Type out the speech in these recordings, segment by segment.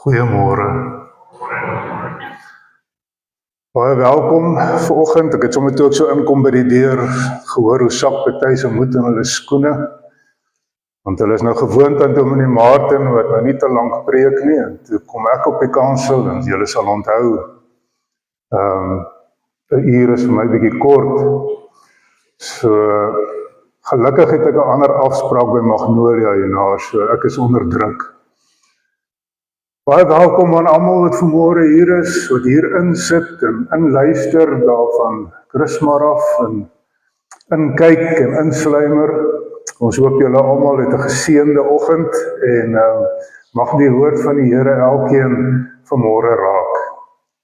Goeiemôre. Baie welkom vanoggend. Ek het sommer toe ek so inkom by die deur gehoor hoe sak party se moed in hulle skoene. Want hulle is nou gewoond aan Dominee Martin wat nou nie te lank preek nie. En toe kom ek op die kansel en julle sal onthou 'n uur is vir my bietjie kort. So gelukkig het ek 'n ander afspraak by Magnolia hierna, so ek is onder druk. Baie welkom aan almal wat vanmôre hier is, wat hier insit en inluister daarvan Christmas af en inkyk en insluimer. Ons hoop julle almal het 'n geseënde oggend en mag die woord van die Here elkeen vanmôre raak.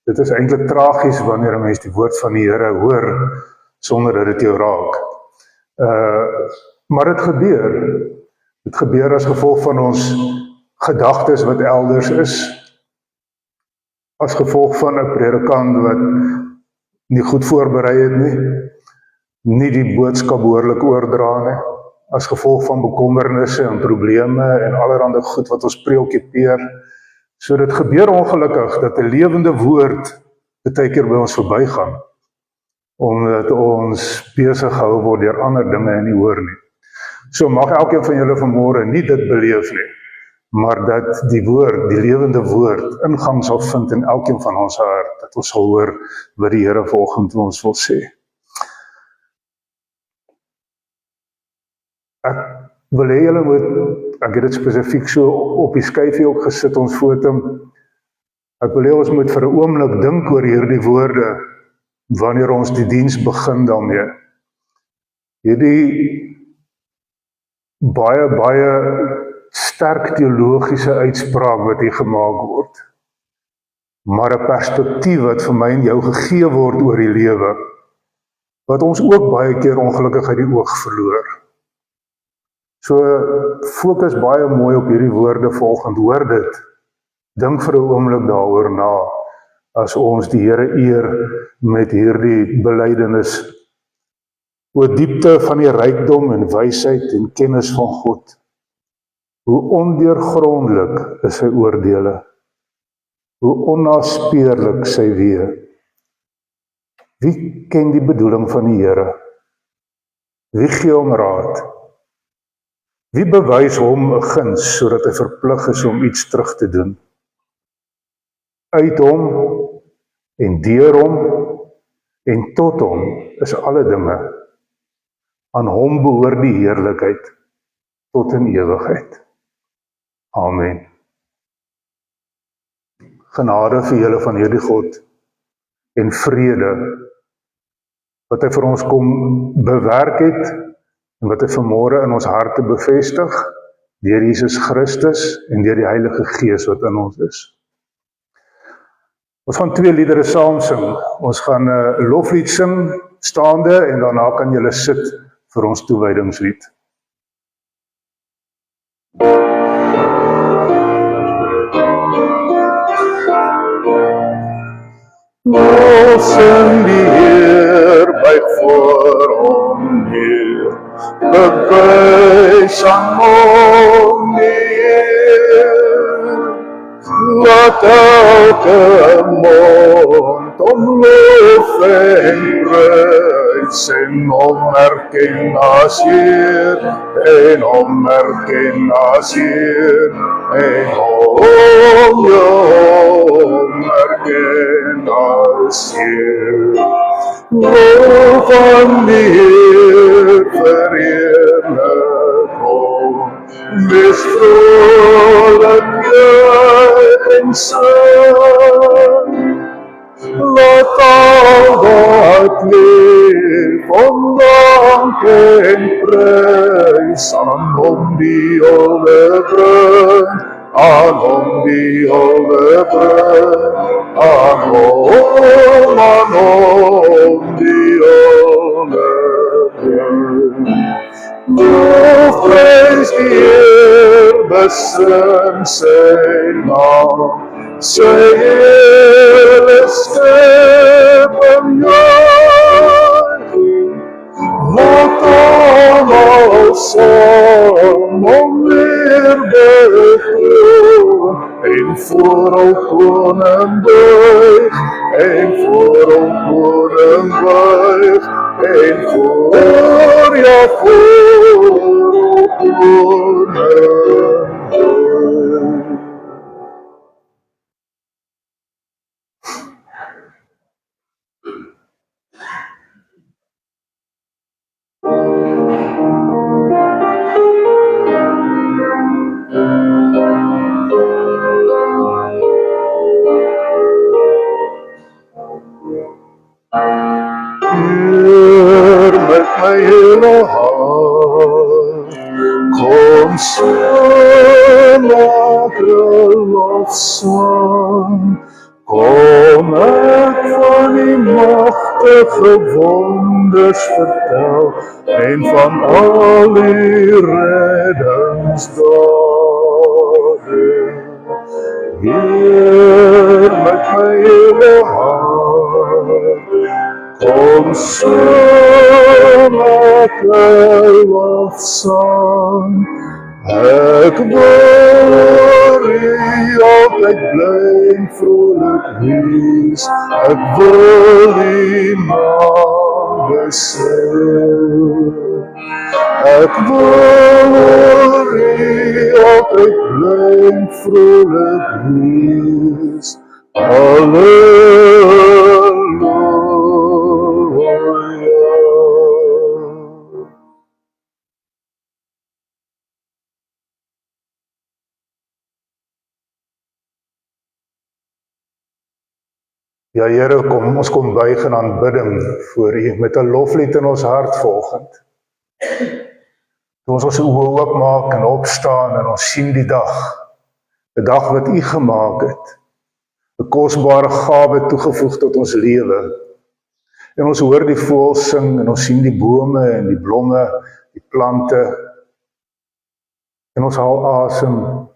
Dit is eintlik tragies wanneer 'n mens die woord van die Here hoor sonder dat dit jou raak. Maar dit gebeur. Dit gebeur as gevolg van ons gedagtes wat elders is, as gevolg van 'n predikant wat nie goed voorberei het nie die boodskap behoorlik oordra nie, as gevolg van bekommernisse en probleme en allerhande goed wat ons preokkupeer. So dit gebeur ongelukkig dat 'n lewende woord baie keer by ons verbygaan, omdat ons besig gehou word deur ander dinge en nie hoor nie. So mag elkeen van julle vanmôre nie dit beleef nie, maar dat die woord, die lewende woord, ingang sal vind in elkeen van ons hart, dat ons sal hoor wat die Here vanoggend ons wil sê. Ek wil hê julle moet, ek het dit spesifiek so op die skyfie ook gesit, ons foto. Ek wil hê ons moet vir 'n oomblik dink oor hierdie woorde, wanneer ons die diens begin daarmee. Hierdie baie sterk teologiese uitspraak wat hier gemaak word, maar 'n perspektief wat vir my en jou gegee word oor die lewe, wat ons ook baie keer ongelukkig uit die oog verloor. So fokus baie mooi op hierdie woorde volgend, hoor dit, dink vir 'n oomblik daaroor na, as ons die Here eer met hierdie belydenis oor diepte van die rykdom en wysheid en kennis van God. Hoe ondeurgrondelik is sy oordeele, hoe onnaspeurlik sy weë. Wie ken die bedoeling van die Here? Wie gee hom raad? Wie bewys hom 'n guns sodat hy verplig is om iets terug te doen? Uit hom en deur hom en tot hom is alle dinge. Aan hom behoort die heerlikheid tot in ewigheid. Amen. Genade vir julle van hierdie God en vrede wat hy vir ons kom bewerk het en wat hy vanmôre in ons harte bevestig deur Jesus Christus en deur die Heilige Gees wat in ons is. Ons gaan 2 liedere saam sing. Ons gaan 'n loflied sing staande en daarna kan julle sit vir ons toewydingslied. Losen die Heer, buig voor hom neer, bewys aan hom die Heer, laat elke mond hom lof en prys en hom erken as Heer, en hom erken as Heer, en hom erken as Heer. Lof aan die Heer, verheerlik hom, wees vrolik juig en sing. Laat al wat leef om dank en prys aan hom die hulde bring, aan hom die hulde bring, aan hom die hulde bring. Loof prys die Heer, besing sy naam, sy hele skepping juig. Laat almal saam hom weer begroet en voor al koning buig, en voor al koning buig, en voor ja voor al koning buig. Heer, met my hele hart, kom saam, maak 'n lofsang. Kom ek van die magtige wonders vertel, en van al die reddingsdade. Heer, met my hele hart, kom saam, ek 'n lofsang. Ek wil altyd bly en vrolik wees, ek wil die naam besing. Ek wil altyd bly en vrolik wees, halleluja. Ja Here, ons kom buig in aanbidding voor U met 'n loflied in ons hart vanoggend. Toe ons oë oopmaak en opstaan en ons sien die dag, 'n dag wat U gemaak het, 'n kosbare gawe toegevoeg tot ons lewe. En ons hoor die voëls sing en ons sien die bome en die blomme, die plante. En ons haal asem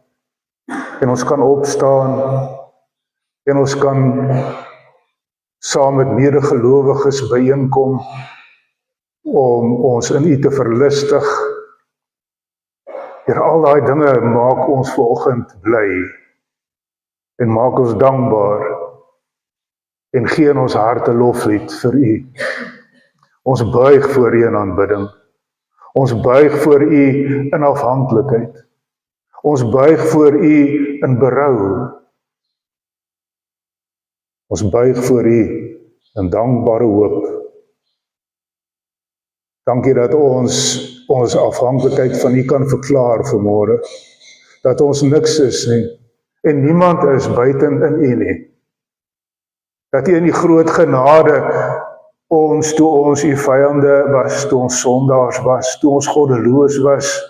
en ons kan opstaan en ons kan saam met medegelowiges byeenkom om ons in U te verlustig. Hier al daai dinge maak ons vanoggend bly en maak ons dankbaar en gee in ons harte loflied vir U. Ons buig voor U in aanbidding. Ons buig voor U in afhanklikheid. Ons buig voor U in berou. Ons buig voor U in dankbare hoop. Dankie dat ons afhanklikheid van U kan verklaar vanmôre. Dat ons niks is nie en niemand is buiten in U nie. Dat U in die groot genade ons, toe ons U vyande was, toe ons sondaars was, toe ons goddeloos was,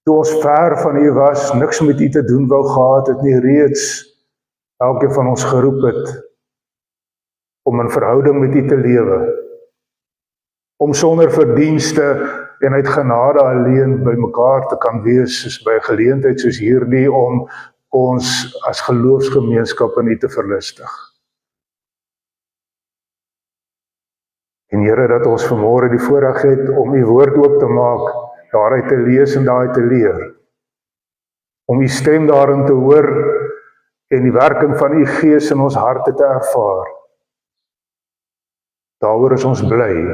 toe ons ver van U was, niks met U te doen wou gehad het nie, reeds elkeen van ons geroep het om in verhouding met U te lewe, om sonder verdienste en uit genade alleen by mekaar te kan wees, soos by 'n geleentheid soos hierdie, om ons as geloofsgemeenskap in U te verlustig. En Here, dat ons vanmôre die voorreg het om U woord oop te maak, daaruit te lees en daaruit te leer, om U stem daarin te hoor en die werking van U Gees in ons harte te ervaar. Daaroor is ons bly,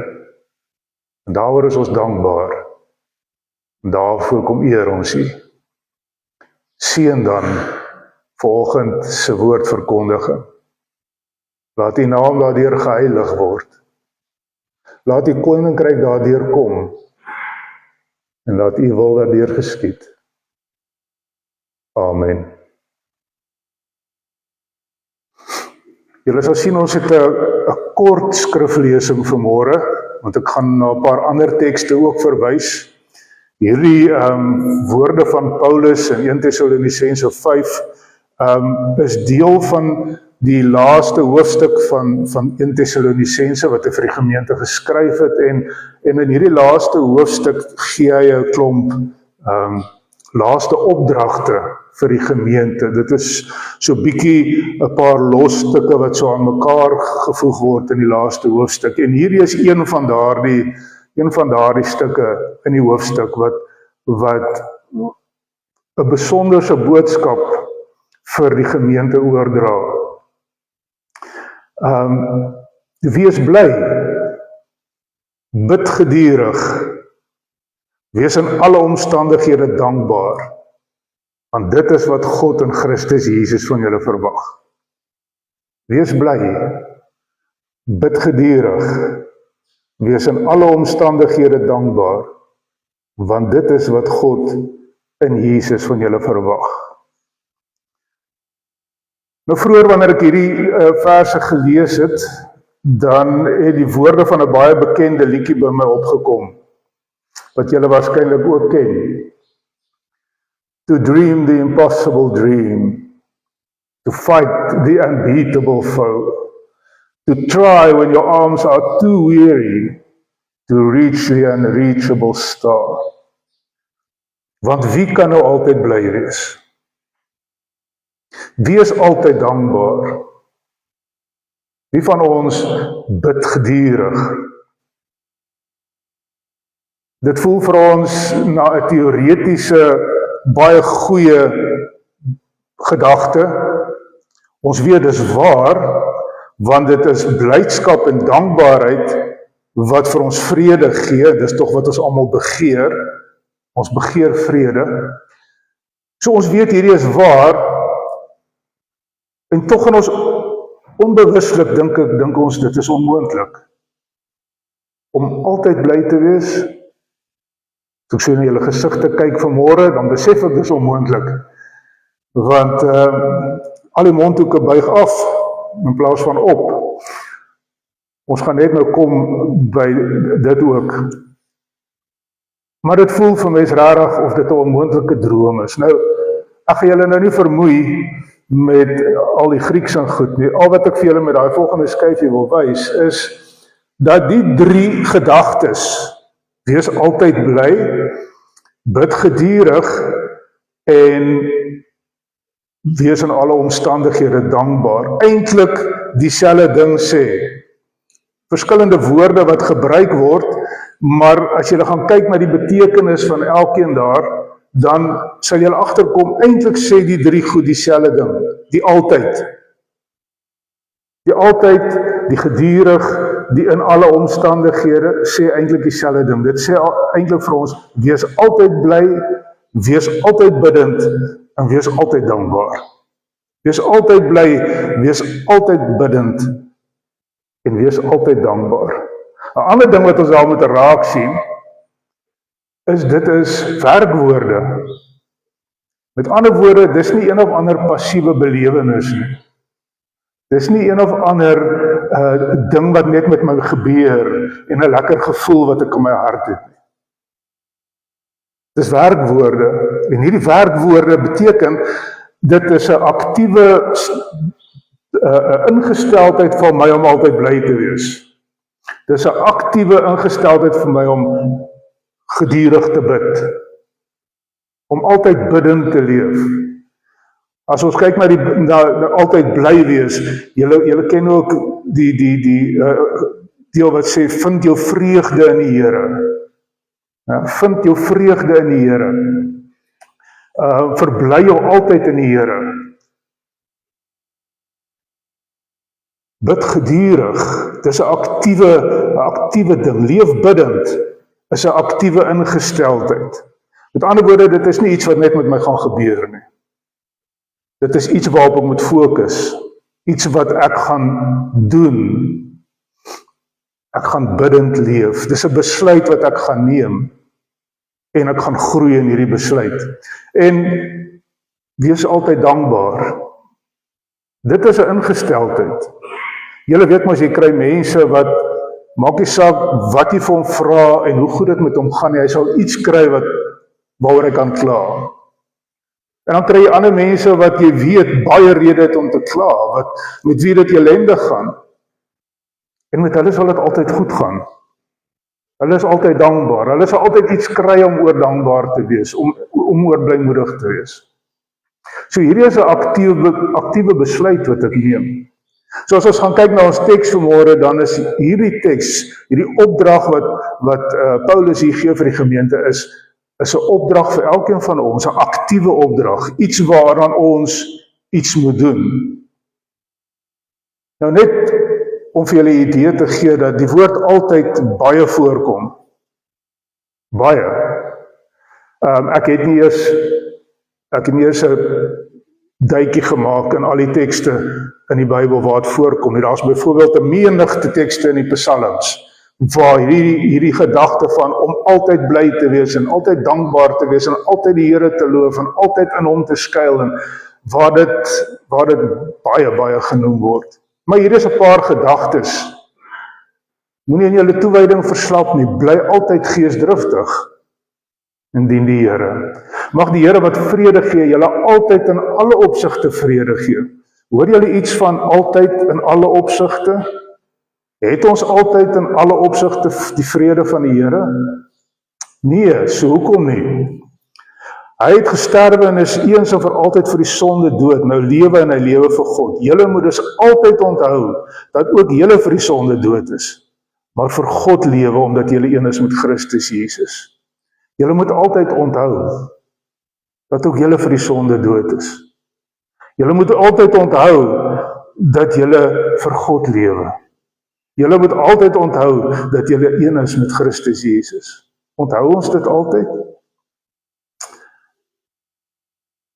en daaroor is ons dankbaar, en daarvoor kom eer ons U. Seën dan vanoggend se woordverkondiging. Laat U naam daardeur geheilig word. Laat U koninkryk daardeur kom, en laat U wil daardeur geskied. Amen. Julle sal sien, ons het 'n kort skriflesing vanmôre, want ek gaan na 'n paar ander tekste ook verwys. Hierdie woorde van Paulus in 1 Tessalonisense 5 is deel van die laaste hoofstuk van 1 Tessalonisense wat hy vir die gemeente geskryf het, en in hierdie laaste hoofstuk gee hy 'n klomp laaste opdragte vir die gemeente. Dit is so bietjie 'n paar losstukke wat so aan mekaar gevoeg word in die laaste hoofstuk. En hierdie is een van daardie stukke in die hoofstuk wat 'n besonderse boodskap vir die gemeente oordra. Wees bly, bid gedurig, wees in alle omstandighede dankbaar, want dit is wat God in Christus Jesus van julle verwag. Wees bly, bid gedurig, wees in alle omstandighede dankbaar, want dit is wat God in Jesus van julle verwag. Nou vroeër wanneer ek hierdie verse gelees het, dan het die woorde van 'n baie bekende liedjie by my opgekom, wat julle waarskynlik ook ken. To dream the impossible dream, to fight the unbeatable foe, to try when your arms are too weary, to reach the unreachable star. Want wie kan nou altyd bly wees? Wie is altyd dankbaar? Wie van ons bid gedurig? Dit voel vir ons na 'n teoretiese, baie goeie gedagte. Ons weet dis waar, want dit is blydskap en dankbaarheid wat vir ons vrede gee. Dis tog wat ons almal begeer. Ons begeer vrede. So ons weet hierdie is waar, en tog in ons onbewuslik dink ons dit is onmoontlik om altyd bly te wees. As ek so na julle gesigte kyk vanmôre, dan besef ek dis onmoontlik, want al die mondhoeke buig af in plaas van op. Ons gaan net nou kom by dit ook. Maar dit voel vir my is rarig of dit 'n onmoontlike droom is. Nou, ek gaan julle nou nie vermoei met al die Grieks en goed nie. Al wat ek vir julle met daai volgende skyfie wil wys, is dat die 3 gedagtes, wees altyd bly, bid gedurig en wees in alle omstandighede dankbaar, eintlik dieselfde ding sê. Verskillende woorde wat gebruik word, maar as jy gaan kyk na die betekenis van elkeen daar, dan sal jy agterkom, eintlik sê die 3 goed dieselfde ding, die altyd. Die altyd, die gedurig, die in alle omstandighede, sê eintlik dieselfde ding. Dit sê eintlik vir ons, wees altyd bly, wees altyd bidend, en wees altyd dankbaar. Wees altyd bly, wees altyd bidend, en wees altyd dankbaar. 'n Ander ding wat ons daar moet raak sien, is dit is werkwoorde. Met ander woorde, dis nie een of ander passiewe belewenis nie. Dis nie een of ander ding wat net met my gebeur, en 'n lekker gevoel wat ek in my hart het nie. Dis werkwoorde, en hierdie werkwoorde beteken, dit is 'n aktiewe ingesteldheid van my om altyd bly te wees. Dis 'n aktiewe ingesteldheid vir my om gedurig te bid, om altyd bidend te leef. As ons kyk na altyd bly wees, julle ken ook die deel wat sê, vind jou vreugde in die Here. Ja, vind jou vreugde in die Here. Verbly jou altyd in die Here. Bid gedurig, dis 'n aktiewe ding. Leef bidend is 'n aktiewe ingesteldheid. Met ander woorde, dit is nie iets wat net met my gaan gebeur nie. Dit is iets waarop ek moet fokus, iets wat ek gaan doen. Ek gaan bidend leef. Dis 'n besluit wat ek gaan neem, en ek gaan groei in hierdie besluit. En wees altyd dankbaar. Dit is 'n ingesteldheid. Julle weet mos, jy kry mense wat, maak nie saak wat jy vir hom vra en hoe goed dit met hom gaan, hy sal iets kry waaroor hy kan kla. En dan kry jy ander mense wat jy weet baie rede het om te kla, met wie dit ellendig gaan. En met hulle sal dit altyd goed gaan. Hulle is altyd dankbaar. Hulle sal altyd iets kry om oor dankbaar te wees, om oor blymoedig te wees. So hierdie is 'n aktiewe besluit wat ek neem. So as ons gaan kyk na ons teks vanmôre, dan is hierdie teks, hierdie opdrag wat Paulus hier gee vir die gemeente is 'n opdrag vir elkeen van ons, 'n aktiewe opdrag, iets waaraan ons iets moet doen. Nou net om vir julle 'n idee te gee dat die woord altyd baie voorkom. Baie. Ek het nie eers 'n duikie gemaak in al die tekste in die Bybel waar het voorkom. Daar is byvoorbeeld 'n menigte tekste in die Psalms waar hierdie gedagte van om altyd bly te wees en altyd dankbaar te wees en altyd die Here te loof en altyd in hom te skuil en waar dit baie genoem word. Maar hier is 'n paar gedagtes. Moenie in julle toewyding verslap nie, bly altyd geesdriftig en dien die Here. Mag die Here wat vrede gee, julle altyd in alle opsigte vrede gee. Hoor julle iets van altyd in alle opsigte? Het ons altyd in alle opsigte die vrede van die Here? Nee, so hoekom nie? Hy het gesterwe en is eens en vir altyd vir die sonde dood, nou lewe en hy lewe vir God. Julle moet dus altyd onthou dat ook julle vir die sonde dood is, maar vir God lewe omdat julle een is met Christus Jesus. Julle moet altyd onthou dat ook julle vir die sonde dood is. Julle moet altyd onthou dat julle vir God lewe. Julle moet altyd onthou dat julle een is met Christus Jesus. Onthou ons dit altyd?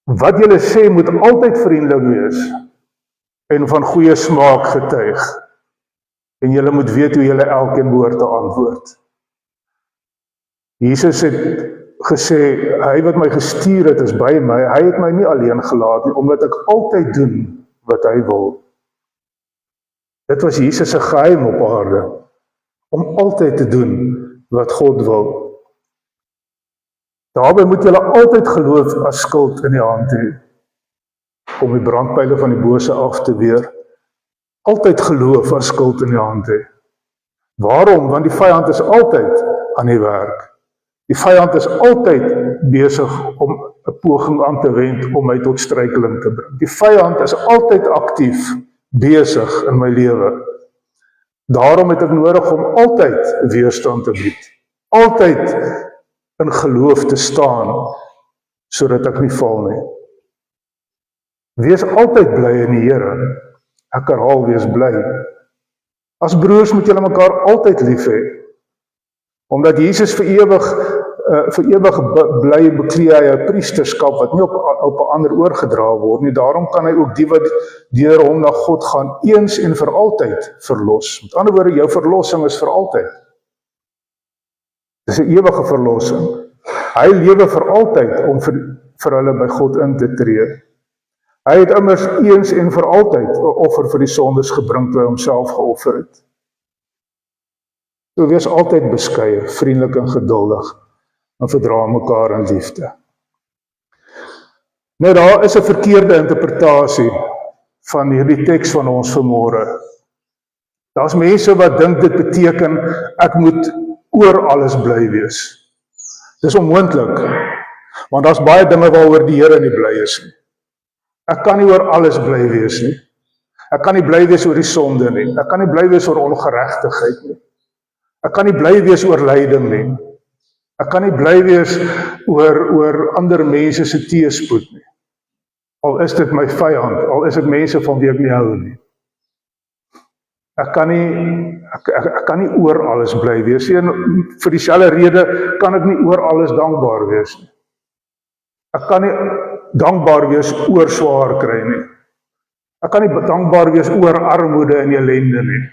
Wat julle sê moet altyd vriendelik wees en van goeie smaak getuig. En julle moet weet hoe julle elkeen behoort te antwoord. Jesus het gesê, hy wat my gestuur het is by my, hy het my nie alleen gelaat nie, omdat ek altyd doen wat hy wil. Dit was Jesus se geheim op aarde, om altyd te doen wat God wil. Daarby moet julle altyd geloof as skild in die hand hê, om die brandpyle van die bose af te weer. Altyd geloof as skild in die hand hê. Waarom? Want die vyand is altyd aan die werk. Die vyand is altyd besig om 'n poging aan te wend om my tot struikeling te bring. Die vyand is altyd aktief besig in my lewe. Daarom het ek nodig om altyd weerstand te bied. Altyd in geloof te staan, sodat ek nie val nie. Wees altyd bly in die Here. Ek herhaal, wees bly. As broers moet julle mekaar altyd lief hê. Omdat Jesus vir ewig bly beklee hy 'n priesterskap wat nie op 'n ander oorgedra word nie. Daarom kan hy ook die wat deur hom na God gaan eens en vir altyd verlos. Met ander woorde, jou verlossing is vir altyd. Dis 'n ewige verlossing. Hy lewe vir altyd om vir hulle by God in te tree. Hy het immers eens en vir altyd 'n offer vir die sondes gebring toe hy homself geoffer het. So wees altyd beskeie, vriendelik en geduldig en verdra mekaar in liefde. Nou daar is 'n verkeerde interpretasie van hierdie teks van ons vanmôre. Daar's mense wat dink dit beteken ek moet oor alles bly wees. Dis onmoontlik, want daar's baie dinge waaroor die Here nie bly is nie. Ek kan nie oor alles bly wees nie. Ek kan nie bly wees oor die sonde nie. Ek kan nie bly wees oor ongeregtigheid nie. Ek kan nie bly wees oor lyding nie. Ek kan nie bly wees oor ander mense se teëspoed nie. Al is dit my vyand, al is dit mense van wie ek nie hou nie. Ek kan nie oor alles bly wees nie. En vir dieselfde rede kan ek nie oor alles dankbaar wees nie. Ek kan nie dankbaar wees oor swaar kry nie. Ek kan nie dankbaar wees oor armoede en ellende nie.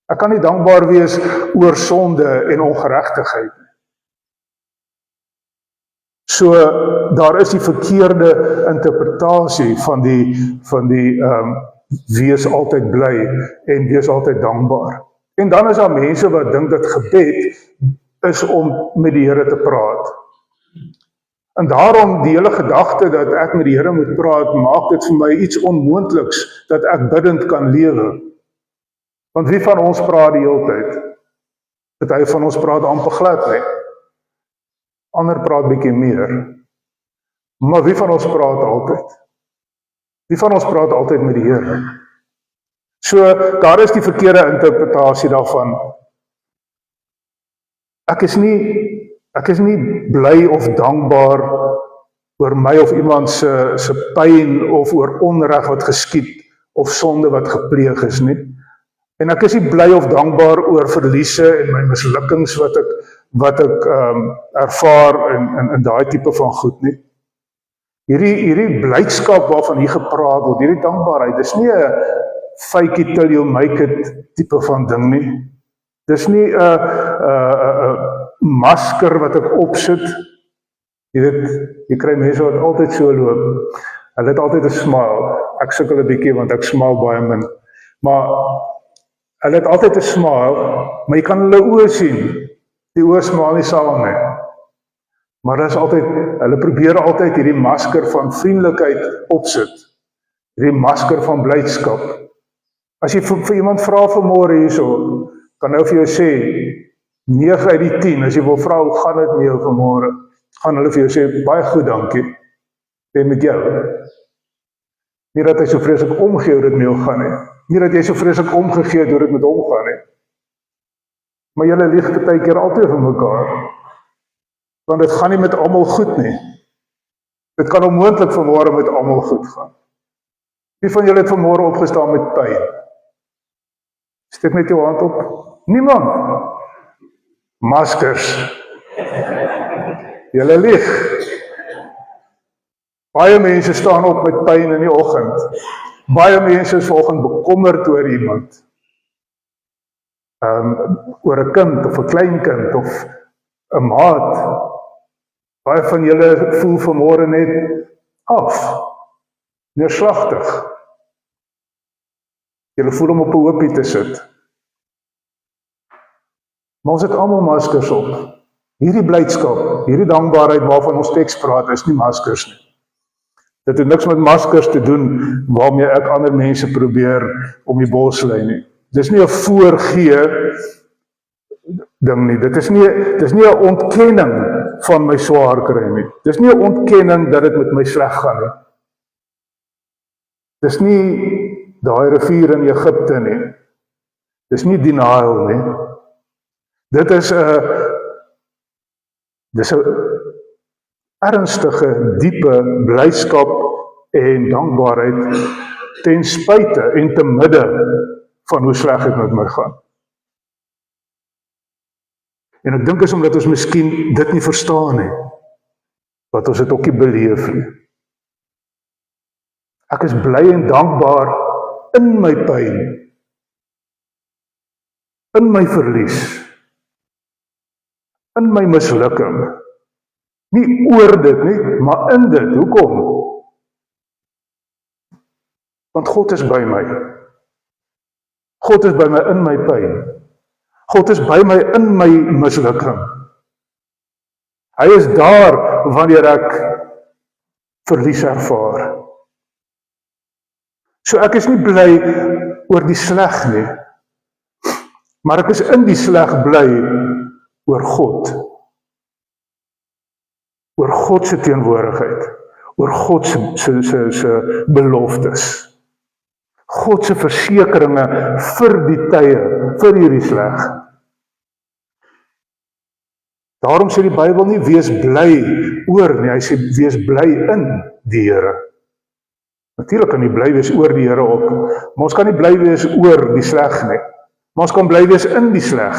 Ek kan nie dankbaar wees oor sonde en ongeregtigheid nie. So, daar is die verkeerde interpretasie van die wees altyd bly en wees altyd dankbaar. En dan is daar mense wat dink dat gebed is om met die Here te praat. En daarom die hele gedagte dat ek met die Here moet praat, maak dit vir my iets onmoontliks dat ek bidend kan lewe. Want wie van ons praat die hele tyd? Party van ons praat amper glad nie. Ander praat bietjie meer. Maar wie van ons praat altyd? Wie van ons praat altyd met die Here? So, daar is die verkeerde interpretasie daarvan. Ek is nie bly of dankbaar oor my of iemand se pyn of oor onreg wat geskied of sonde wat gepleeg is nie. En ek is nie bly of dankbaar oor verliese en my mislukkings wat ek ervaar in daai tipe van goed nie. Hierdie blydskap waarvan hier gepraat word, hierdie dankbaarheid, dis nie 'n fake it till you make it tipe van ding nie. Dis nie 'n masker wat ek opsit. Jy weet, jy kry mense wat altyd so loop. Hulle het altyd 'n smile. Ek sukkel 'n bietjie want ek smile baie min. Maar hulle het altyd 'n smile, maar jy kan hulle oë sien. Die oë smile nie saam nie. Maar dis altyd, hulle probeer altyd hierdie masker van vriendelikheid opsit. Hierdie masker van blydskap. As jy vir iemand vra vanmôre hierso, kan nou vir jou sê 9 uit die 10, as jy wil vra hoe gaan dit met jou vanmôre, gaan hulle vir jou sê baie goed, dankie. En met jou. Nie dat hy so vreeslik omgee hoe dit met jou gaan nie. Nie dat jy so vreeslik omgegee het hoe dit met hom gaan nie. Maar julle lieg baie keer altyd vir mekaar. Want dit gaan nie met almal goed nie. Dit kan onmoontlik vanmôre met almal goed gaan. Wie van julle het vanmôre opgestaan met pyn? Steek net jou hand op. Niemand. Maskers. Julle lieg. Baie mense staan op met pyn in die oggend. Baie mense is vanoggend bekommerd oor iemand. Oor 'n kind of 'n kleinkind of 'n maat. Baie van julle voel vanmôre net af. Neerslagtig. Julle voel om op 'n hoopie te sit. Maar ons het almal maskers op. Hierdie blydskap, hierdie dankbaarheid waarvan ons teks praat, is nie maskers nie. Dit het niks met maskers te doen waarmee ek ander mense probeer om die bos lei nie. Dis nie 'n voorgee ding nie. Dit is nie 'n ontkenning van my swaar kry nie. Dis nie 'n ontkenning dat dit met my sleg gaan nie. Dis nie daai rivier in Egipte nie. Dis nie denial nie. Dit is 'n ernstige, diepe blydskap en dankbaarheid ten spyte en te midde van hoe sleg dit met my gaan. En ek dink is omdat ons miskien dit nie verstaan nie, wat ons dit ook nie beleef nie. Ek is bly en dankbaar in my pyn, in my verlies, in my mislukking. Nie oor dit nie, maar in dit. Hoekom? Want God is by my. God is by my in my pyn. God is by my in my mislukking. Hy is daar wanneer ek verlies ervaar. So ek is nie bly oor die sleg nie, maar ek is in die sleg bly oor God. Oor God se teenwoordigheid, oor God se beloftes, God se versekeringe vir die tye, vir hierdie sleg. Daarom sê die Bybel nie wees bly oor nie, hy sê wees bly in die Here. Natuurlik kan jy bly wees oor die Here ook, maar ons kan nie bly wees oor die sleg nie, maar ons kan bly wees in die sleg,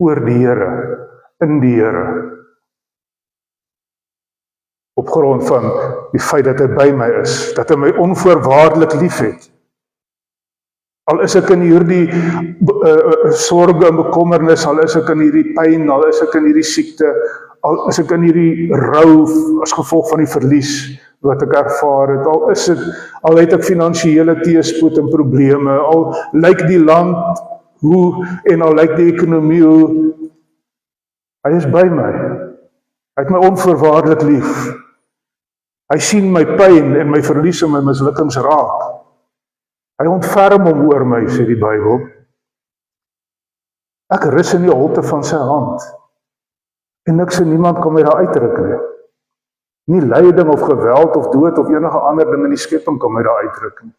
oor die Here, in die Here. Op grond van die feit dat hy by my is, dat hy my onvoorwaardelik lief het. Al is ek in hierdie sorge en bekommernis, al is ek in hierdie pyn, al is ek in hierdie siekte, al is ek in hierdie rou as gevolg van die verlies wat ek ervaar het, al het ek finansiële teëspoed en probleme, al lyk die land hoe, en al lyk die ekonomie hoe, hy is by my. Hy het my onvoorwaardelik lief. Hy sien my pyn en my verlies en my mislukkings raak. Hy ontferm hom oor my, sê die Bybel. Ek rus in die holte van sy hand. En niks en niemand kan my daar uitruk nie. Nie lyding of geweld of dood of enige ander ding in die skepping kan my daar uitruk nie.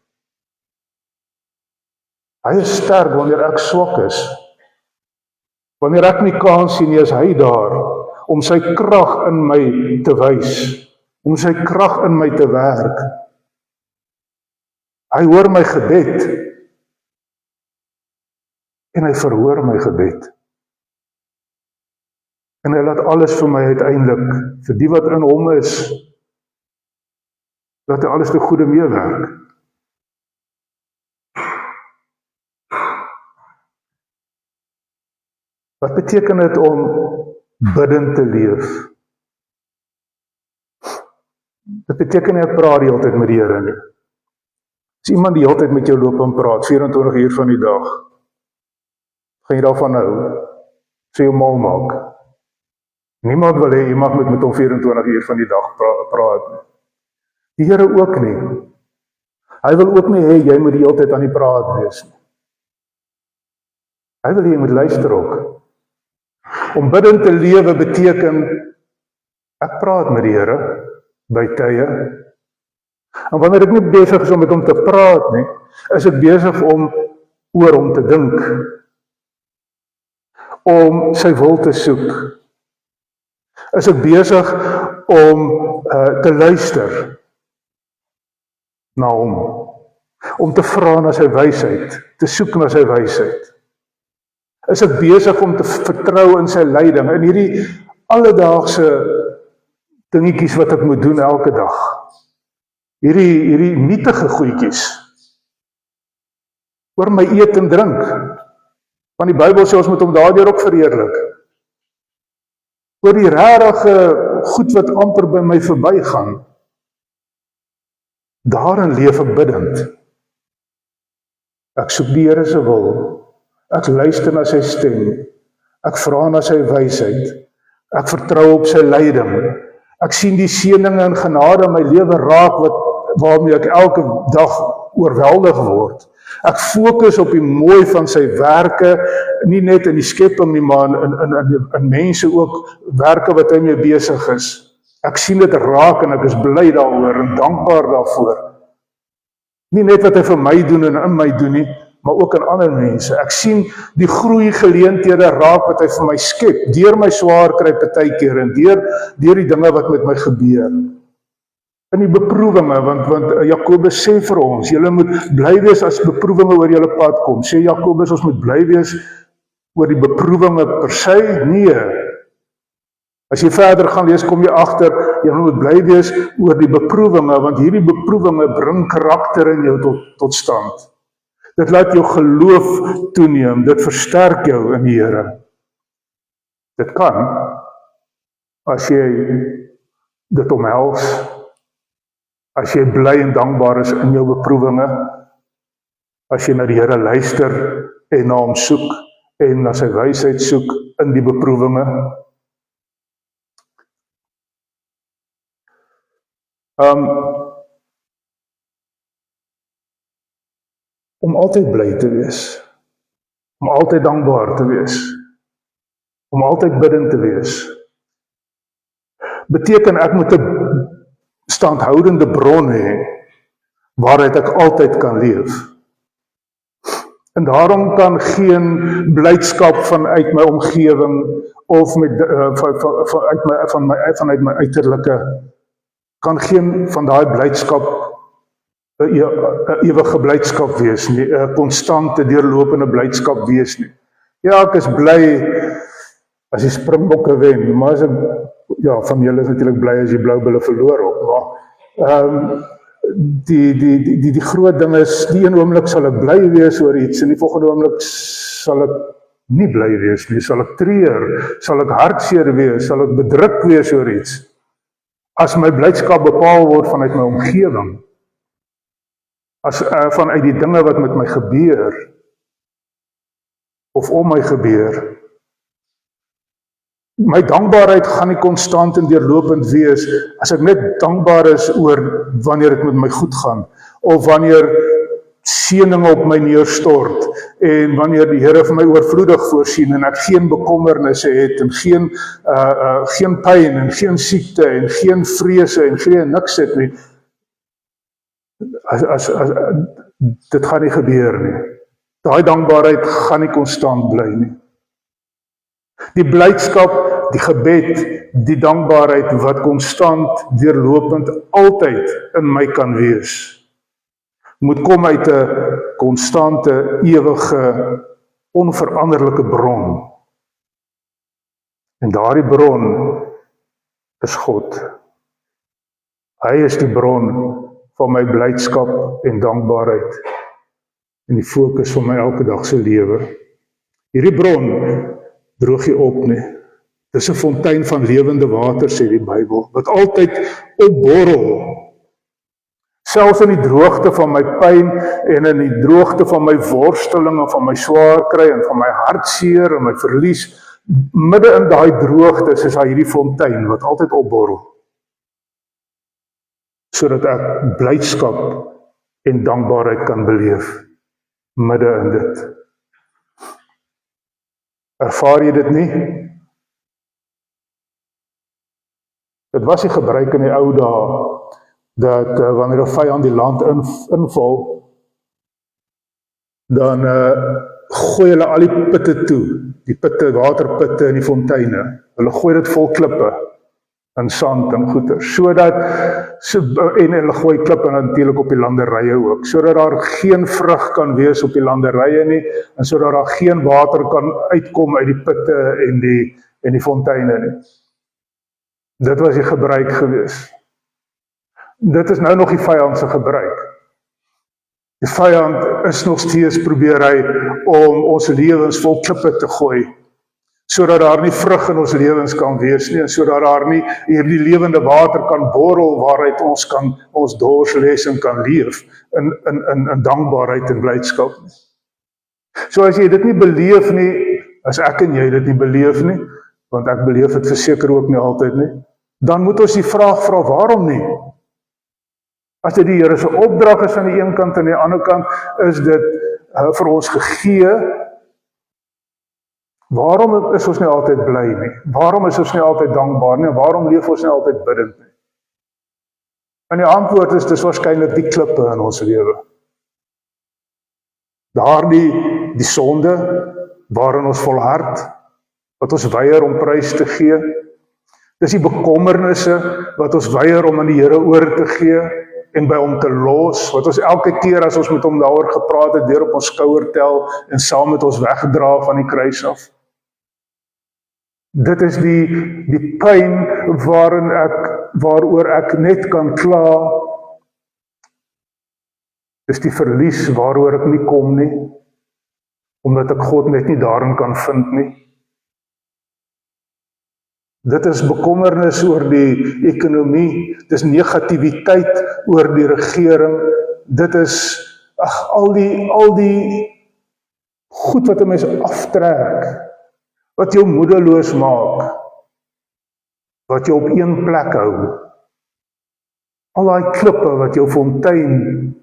Hy is sterk wanneer ek swak is. Wanneer ek nie kans sien nie, is hy daar om sy krag in my te wys, om sy krag in my te werk. Hy hoor my gebed, en hy verhoor my gebed. En hy laat alles vir my uiteindelik, vir die wat in hom is, laat hy alles te goeie meewerk. Wat beteken dit om bidend te leef? Dit beteken nie ek praat die hele tyd met die Here nie. As iemand die hele tyd met jou loop en praat, 24 uur van die dag, gaan jy daarvan hou, sê jou mal maak. Niemand wil hê, jy mag met hom 24 uur van die dag praat nie. Die Here ook nie. Hy wil ook nie hê, jy moet die hele tyd aan die praat wees nie. Hy wil hê, jy moet luister ook. Om bidend te lewe beteken, ek praat met die Here, by tye. En wanneer ek nie besig is om met hom te praat nie, is ek besig om oor hom te dink, om sy wil te soek. Is ek besig om te luister na hom, om te vra na sy wysheid, te soek na sy wysheid. Is ek besig om te vertrou in sy leiding, in hierdie alledaagse dingetjies wat ek moet doen elke dag. Hierdie nietige goedjies. Oor my eet en drink. Want die Bybel sê ons moet hom daardeur ook verheerlik. Oor die rarige goed wat amper by my verbygaan. Daarin leef ek bidend. Ek soek die Here se wil. Ek luister na sy stem. Ek vra na sy wysheid. Ek vertrou op sy leiding. Ek sien die seëninge en genade in my lewe raak waarmee ek elke dag oorweldig word. Ek fokus op die mooi van sy werke, nie net in die skepping nie, maar in mense ook, werke wat hy mee besig is. Ek sien dit raak en ek is bly daaroor en dankbaar daarvoor. Nie net wat hy vir my doen en in my doen nie, maar ook in ander mense. Ek sien die groei geleenthede raak wat hy vir my skep, deur my swaar kry partykeer en deur die dinge wat met my gebeur. In die beproewinge, want Jakobus sê vir ons, julle moet bly wees as beproewinge oor julle pad kom. Sê Jakobus, ons moet bly wees oor die beproewinge per se? Nee. As jy verder gaan lees, kom jy agter, jy moet bly wees oor die beproewinge, want hierdie beproewinge bring karakter in jou tot stand. Dit laat jou geloof toeneem, dit versterk jou in die Here. Dit kan, as jy dit omhels, as jy bly en dankbaar is in jou beproewinge, as jy na die Here luister en na hom soek en na sy wysheid soek in die beproewinge. Om altyd bly te wees, om altyd dankbaar te wees, om altyd bidend te wees, beteken ek moet 'n standhoudende bron hê, waaruit ek altyd kan leef. En daarom kan geen blydskap vanuit my omgewing, of vanuit my uiterlike, kan geen van daai blydskap 'n ewige blydskap wees nie, 'n konstante deurlopende blydskap wees nie. Ja, ek is bly as die Springbokke wen, maar as ek, ja, van julle is natuurlik bly as die Blou Bulle verloor op, maar die groot ding is, die een oomblik sal ek bly wees oor iets, en die volgende oomblik sal ek nie bly wees nie, sal ek treur, sal ek hartseer wees, sal ek bedruk wees oor iets, as my blydskap bepaal word vanuit my omgewing, as vanuit die dinge wat met my gebeur, of om my gebeur. My dankbaarheid gaan nie konstant en deurlopend wees, as ek net dankbaar is oor wanneer dit met my goed gaan, of wanneer seëninge op my neerstort, en wanneer die Here vir my oorvloedig voorsien, en ek geen bekommernisse het, en geen pyn, en geen siekte, en geen vrese, en geen niks het nie. Dit gaan nie gebeur nie. Daai dankbaarheid gaan nie konstant bly nie. Die blydskap die gebed, die dankbaarheid wat konstant, deurlopend, altyd in my kan wees, moet kom uit 'n konstante, ewige, onveranderlike bron. En daardie bron is God. Hy is die bron van my blydskap en dankbaarheid en die fokus van my elke dag se lewe. Hierdie bron droog nie op nie. Dis 'n fontein van lewende water, sê die Bybel, wat altyd opborrel. Selfs in die droogte van my pyn en in die droogte van my worsteling en van my swaar kry en van my hartseer en my verlies, midde in daai droogte is daar hierdie fontein wat altyd opborrel, sodat ek blydskap en dankbaarheid kan beleef midde in dit. Ervaar jy dit nie? Dit was die gebruik in die ou dae, dat wanneer 'n vyand die land inval, dan gooi hulle al die putte toe, die putte, waterputte en die fonteine. Hulle gooi dit vol klippe en sand en goeder, en hulle gooi klippe natuurlik op die landerye ook, sodat daar geen vrug kan wees op die landerye nie, en sodat daar geen water kan uitkom uit die putte en die fonteine nie. Dit was die gebruik gewees. Dit is nou nog die vyand se gebruik. Die vyand is nog steeds probeer hy om ons lewens vol klippe te gooi, sodat daar nie vrug in ons lewens kan wees nie, en sodat daar nie hierdie lewende water kan borrel waaruit ons kan ons dors les en kan leef in dankbaarheid en blydskap nie. So as jy dit nie beleef nie, as ek en jy dit nie beleef nie, want ek beleef dit verseker ook nie altyd nie, dan moet ons die vraag vra, waarom nie? As dit die Here se opdrag is aan die een kant en aan die ander kant is dit vir ons gegee, waarom is ons nie altyd bly nie? Waarom is ons nie altyd dankbaar nie? Waarom leef ons nie altyd bidend nie? En die antwoord is, dis waarskynlik die klippe in ons lewe. Die sonde waarin ons volhard, wat ons weier om prys te gee. Dis die bekommernisse wat ons weier om aan die Here oor te gee en by hom te los, wat ons elke keer as ons met hom daaroor gepraat het, deur op ons skouer tel en saam met ons weggedra van die kruis af. Dit is die pyn waaroor ek net kan kla. Dis die verlies waaroor ek nie kom nie, omdat ek God net nie daarin kan vind nie. Dit is bekommernis oor die ekonomie, dit is negativiteit oor die regering, dit is al die goed wat 'n mens aftrek, wat jou moedeloos maak, wat jou op een plek hou, al daai klippe wat jou fontein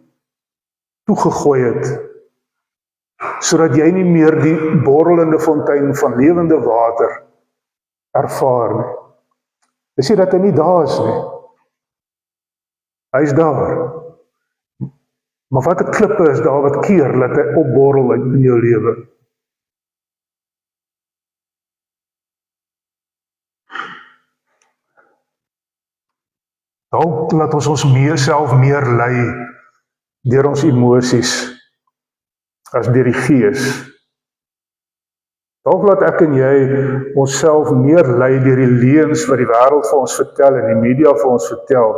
toegegooi het, sodat jy nie meer die borrelende fontein van lewende water ervaar nie. Dis nie dat hy nie daar is nie. Hy is daar. Maar wat 'n klippe is daar wat keer, laat hy opborrel uit in jou lewe. Dalk laat ons self meer lei deur ons emosies as deur die Gees. Dalk laat ek en jy onsself meer lei deur die leuns wat die wêreld vir ons vertel en die media vir ons vertel,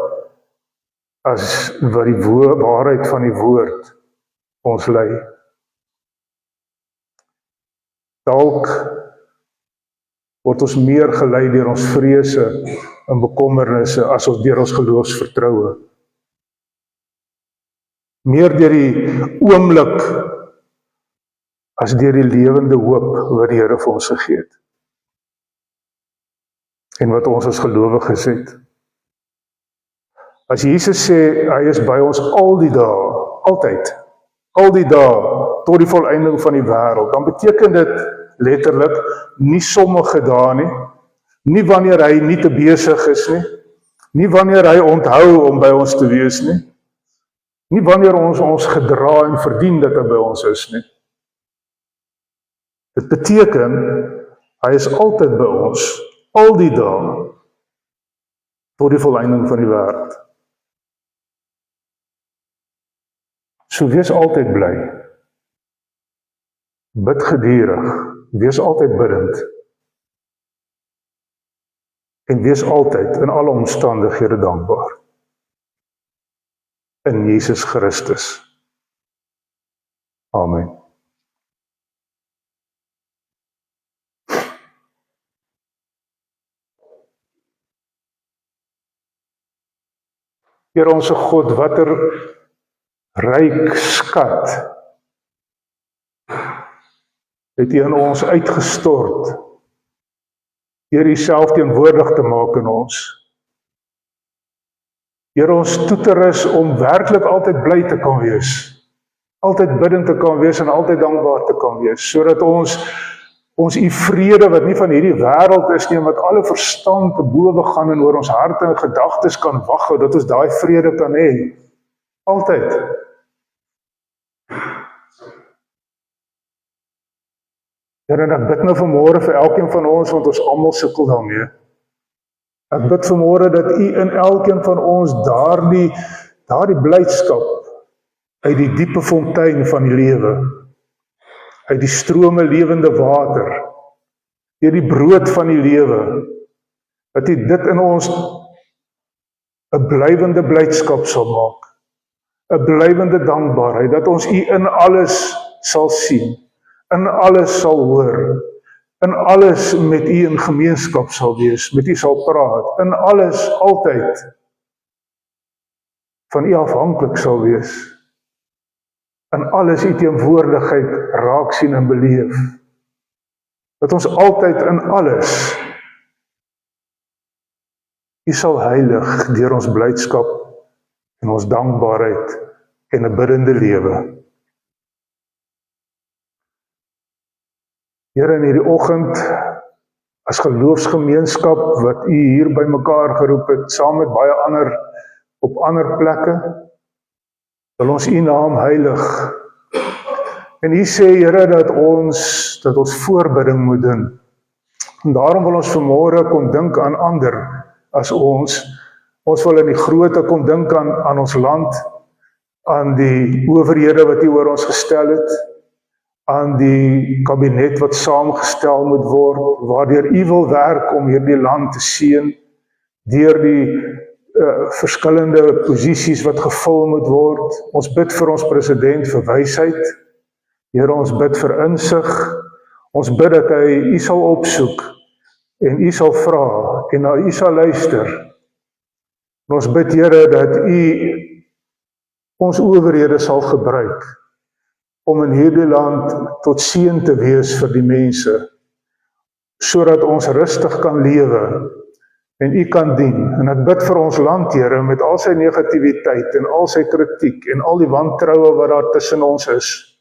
as wat die waarheid van die woord ons lei. Dalk word ons meer gelei deur ons vrese en bekommernisse as ons deur ons geloofsvertroue. Meer deur die oomblik as deur die lewende hoop wat die Here vir ons gegee het. En wat ons as gelowiges het. As Jesus sê, hy is by ons al die dae, altyd, al die dae, tot die volëinding van die wêreld, dan beteken dit letterlik, nie sommige dae nie, nie wanneer hy nie te besig is nie, nie wanneer hy onthou om by ons te wees nie, nie wanneer ons gedra en verdien dat hy by ons is nie. Dit beteken, hy is altyd by ons, al die dae, tot die volleinding van die wêreld. So wees altyd bly, bid gedurig, wees altyd bidend, en wees altyd in alle omstandighede dankbaar. In Jesus Christus. Amen. Here onse God, watter ryk skat het U in ons uitgestort, deur U self teenwoordig te maak in ons. Here, ons toeterus om werklik altyd bly te kan wees, altyd bidend te kan wees en altyd dankbaar te kan wees, sodat ons U vrede wat nie van hierdie wêreld is nie, wat alle verstand te bowe gaan en oor ons harte en gedagtes kan waghou, dat ons daai vrede kan hê. Altyd. Here, en ek bid nou vanmôre vir elkeen van ons, want ons almal sukkel daarmee. Ek bid vanmôre dat U in elkeen van ons daardie blydskap uit die diepe fontein van die lewe, uit die strome lewende water, deur die brood van die lewe, dat U dit in ons 'n blywende blydskap sal maak, 'n blywende dankbaarheid, dat ons U in alles sal sien, in alles sal hoor, in alles met U in gemeenskap sal wees, met U sal praat, in alles altyd van U afhanklik sal wees, in alles U teenwoordigheid raak sien en beleef, dat ons altyd in alles U sal heilig deur ons blydskap en ons dankbaarheid en 'n biddende lewe. Here, in hierdie oggend, as geloofsgemeenskap wat U hier by mekaar geroep het, saam met baie ander, op ander plekke, wil ons U naam heilig. En U sê, Here, dat ons voorbidding moet doen. En daarom wil ons vanmôre kom dink aan ander as ons. Ons wil in die grootte kom dink aan ons land, aan die owerhede wat U oor ons gestel het, aan die kabinet wat saamgestel moet word, waardeur U wil werk om hierdie land te seën, deur die verskillende posisies wat gevul moet word. Ons bid vir ons president vir wysheid. Here, ons bid vir insig. Ons bid dat hy U sal opsoek en U sal vra en na U sal luister. En ons bid, Here, dat U ons owerhede sal gebruik om in hierdie land tot seën te wees vir die mense, sodat ons rustig kan lewe en U kan dien. En ek bid vir ons land, Here, met al sy negativiteit en al sy kritiek en al die wantroue wat daar tussen ons is,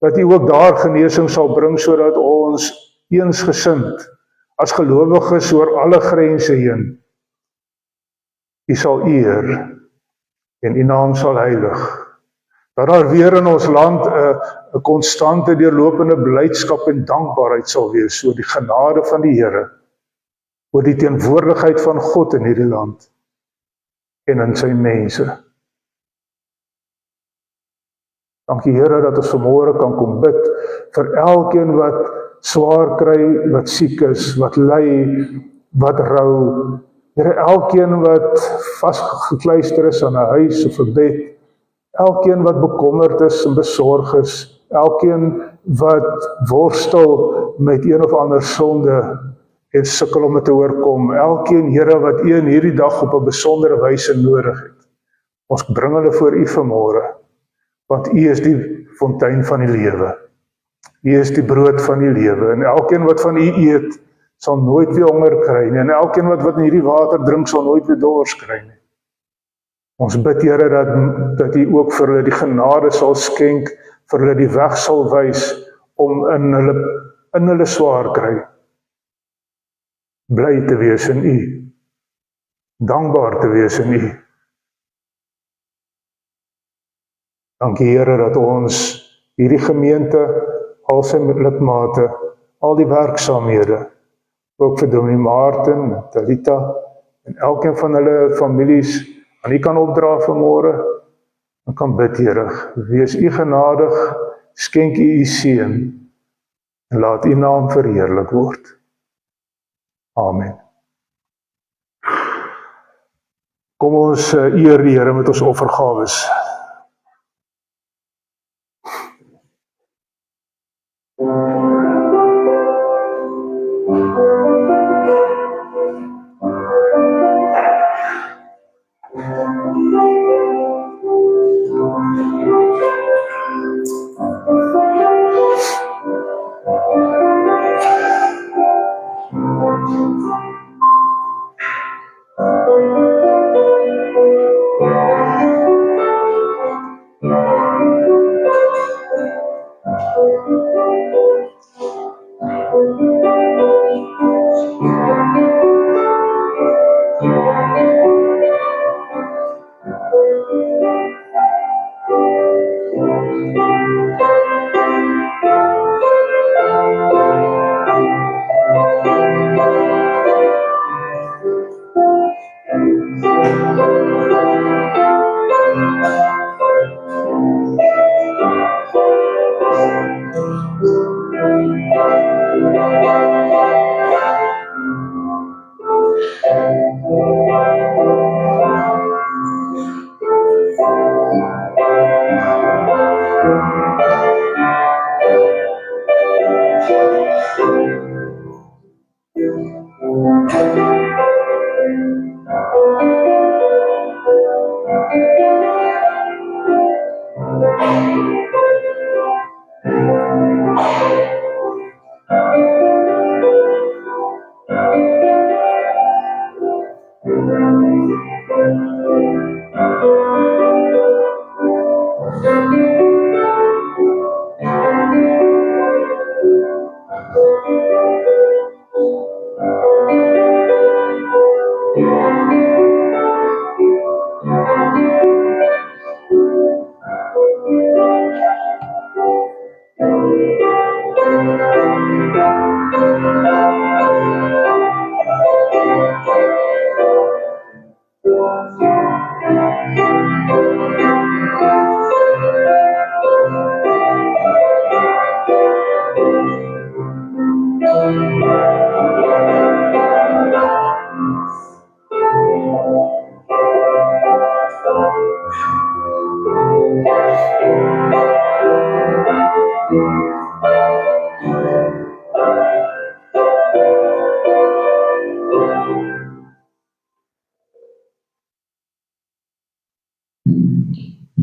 dat U ook daar genesing sal bring, sodat ons eensgesind as gelowiges oor alle grense heen U sal eer en U naam sal heilig. Dat daar weer in ons land 'n konstante deurlopende blydskap en dankbaarheid sal wees oor die genade van die Here, oor die teenwoordigheid van God in hierdie land en in sy mense. Dankie, Here, dat ons vanmôre kan kom bid vir elkeen wat swaar kry, wat siek is, wat ly, wat rou. Here, elkeen wat vasgekluister is aan 'n huis of 'n bed, elkeen wat bekommerd is en besorg is, elkeen wat worstel met een of ander sonde en sukkel om dit te oorkom, elkeen, Here, wat U in hierdie dag op 'n besondere wyse nodig het. Ons bring hulle voor U vanmôre, want U is die fontein van die lewe. U is die brood van die lewe, en elkeen wat van U eet, sal nooit weer honger kry nie, en elkeen wat in hierdie water drink, sal nooit weer dors kry nie. Ons bid, Here, dat U ook vir hulle die genade sal skenk, vir hulle die weg sal wys, om in hulle swaar kry bly te wees in U, dankbaar te wees in U. Dankie, Here, dat ons hierdie gemeente, al sy lidmate, al die werksaamhede, ook vir Dominee Maarten, Talita, en elkeen van hulle families aan U kan opdra vanmôre, en kan bid, Here, wees U genadig, skenk U seën, en laat U naam verheerlik word. Amen. Kom ons eer die Here met ons offergawes.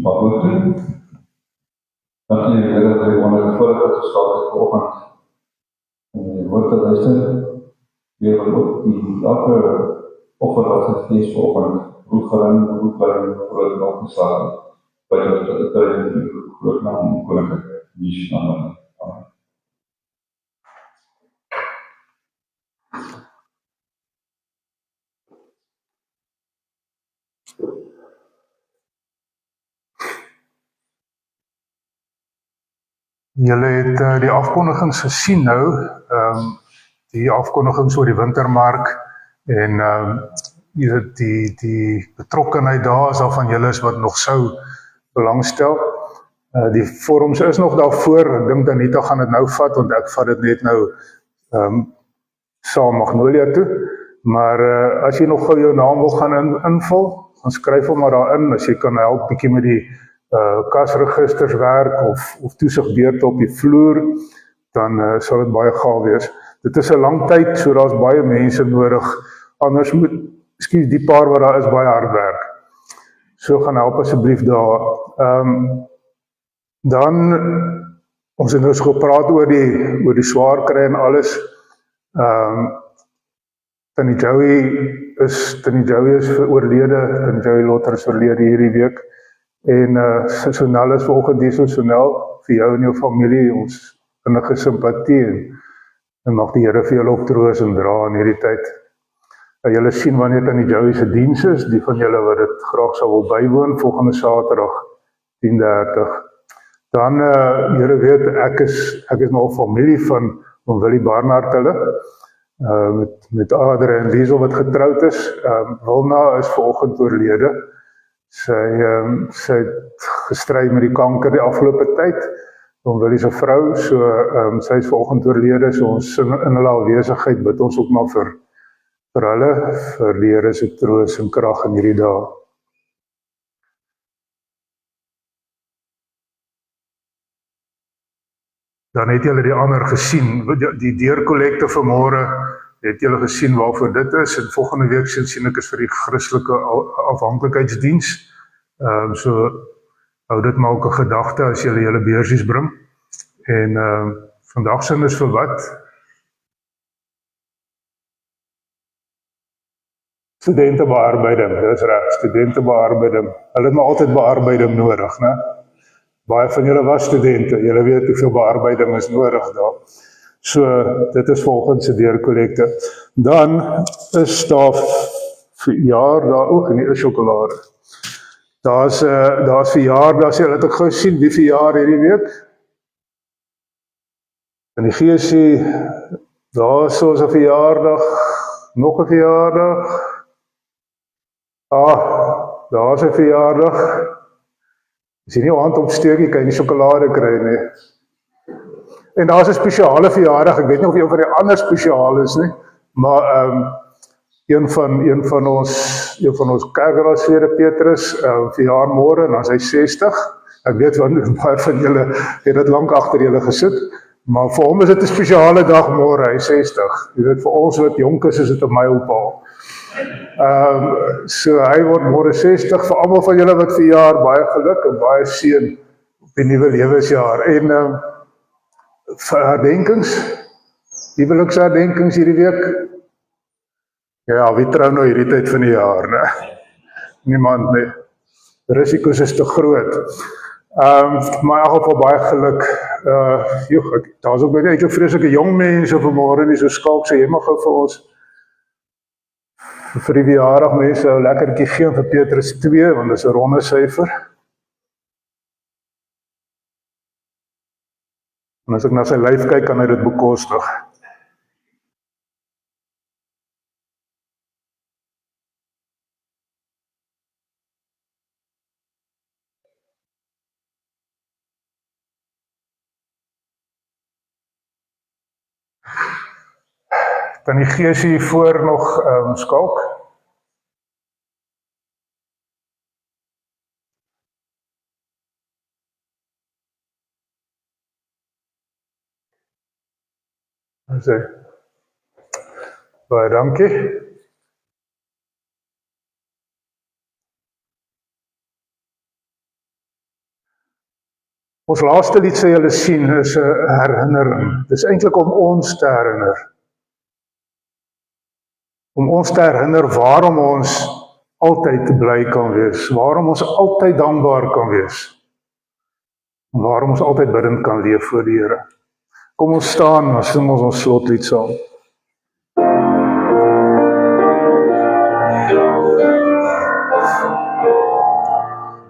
Wat moet doen? Dank u Here dat u wonderlike voorbeeld gestel het vanoggend. En die woord te luister, weer wat die elke offer wat gegee is vanoggend, roegering, groot nog geslaag, by die tyd in die groot naam en koninkryk Jesus naam. Amen. Julle het die afkondigings gesien nou, die afkondigings oor die wintermark en die betrokkenheid daar is al van julle is wat nog sou belangstel. Die forums is nog daarvoor, ek dink Anita gaan dit nou vat, want ek vat dit net nou saam Magnolia toe, maar as jy nog gou jou naam wil gaan invul, dan skryf hom maar daarin, as jy kan help bietjie met die kasregisters werk of toesigbeurte op die vloer, dan sal dit baie gaaf wees. Dit is 'n lang tyd, so daar's baie mense nodig, anders moet, skielik die paar wat daar is, baie hard werk. So gaan help asseblief daar. Dan, ons het nou so gepraat oor die swaar kry en alles. Tannie Joey is oorlede, Tannie Joey Lotter is oorlede hierdie week. En Sonel is vanoggend hier, so Sonel, vir jou en jou familie, ons innige simpatie, en mag die Here vir julle ook troos en dra in hierdie tyd. Julle sien wanneer dit aan die Joey se diens is, die van julle wat dit graag sal wil bywoon, volgende Saterdag, 10:30. Dan, julle weet, ek is nou familie van Willie Barnard hulle, met Adre en Liesel wat getroud is. Wilna is vanoggend oorlede. Sy het gestry met die kanker die afgelope tyd, om Willie se vrou, so sy is vanoggend oorlede, so ons in hulle afwesigheid bid ons ook maar vir hulle, vir die Here se troos en krag in hierdie dae. Dan het julle die ander gesien, die deurkollekte vanmôre, het julle gesien waarvoor dit is, en volgende week sien ek is vir die Christelike afhanklikheidsdiens, so hou dit maar ook 'n gedagte as julle julle beursies bring, en vandag sin is vir wat? Studentebearbeiding, dis reg, studentebearbeiding, hulle het maar altyd bearbeiding nodig, né? Baie van julle was studente, julle weet hoeveel bearbeiding is nodig daar. So, dit is volgens die deurkollekte. Dan is daar verjaar daar ook, nie sjokolade. Daar's verjaar, daar sê, laat ek gou sien, wie verjaar hierdie week? En die GSC, daar is soos 'n verjaardag, nog 'n verjaardag. Daar is 'n verjaardag. As jy nie jou hand opsteek, jy kan nie sjokolade kry nie. En daar is 'n spesiale verjaardag, ek weet nie of een van die ander spesiaal is nie, maar een van ons kerkraad Tweede Petrus verjaar môre, en dan is hy 60. Ek weet baie van julle het dit lank agter julle gesit, maar vir hom is dit 'n spesiale dag môre, hy is 60. Jy weet, vir ons wat jonk is dit 'n mylpaal. So hy word môre 60, vir almal van julle wat verjaar, baie geluk en baie seën op die nuwe lewensjaar. En vir herdenkings, huweliksherdenkings hierdie week, ja, wie trou nou hierdie tyd van die jaar, ne? Niemand nie, die risiko's is te groot. Maar in elk geval baie geluk, daar is ook baie eintlik vreeslike jong mense vanmôre nie, so skalk sê, jy mag gou vir ons vir die verjaardag mense 'n lekkertjie gee vir Petrus 2, want dit is 'n ronde syfer. En as ek na sy lyf kyk, kan hy dit bekostig. Kan die gees hier voor nog skalk? Baie dankie. Ons laaste lied sê julle sien is 'n herinnering. Dit is eintlik om ons te herinner. Om ons te herinner waarom ons altyd bly kan wees, waarom ons altyd dankbaar kan wees, waarom ons altyd bidend kan leef voor die Here. Kom ons staan, dan sing ons slotlied saam.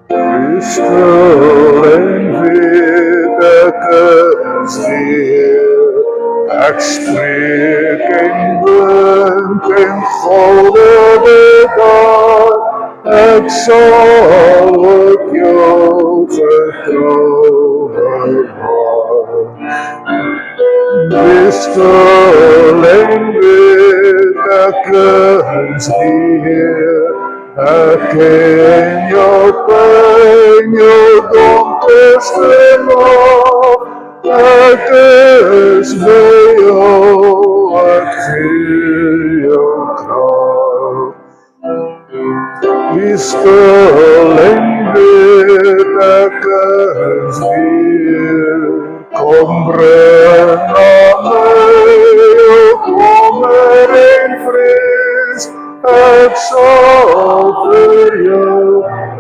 Wees stil en weet ek is hier, ek spreek en blink en golwe bedaar, ek sal op jou vertrou bewaar. Wees stil en weet ek is hier, ek ken jou pyn, jou donkerste nacht, ek is by jou, ek gee jou kracht. Wees stil en weet ek is hier, kom bring aan my jou kommer en vrees, ek sal vir jou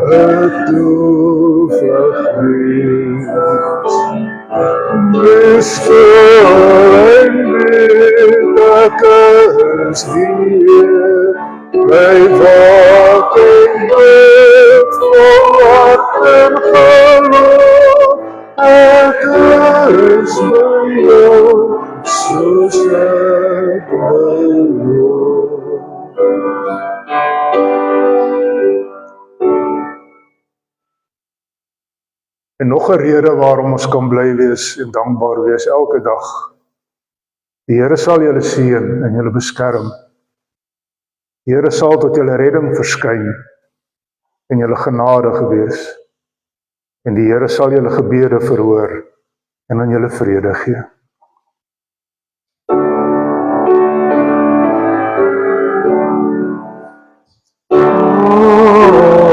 'n toevlug wees. Wees stil en weet ek is hier, my waak en bid vol hart en geloof, ek is by jou, soos ek En nog 'n rede waarom ons kan bly wees en dankbaar wees elke dag. Die Here sal julle seën en julle beskerm. Die Here sal tot julle redding verskyn en julle genadig wees. En die Here sal julle gebede verhoor en aan julle vrede gee. Oh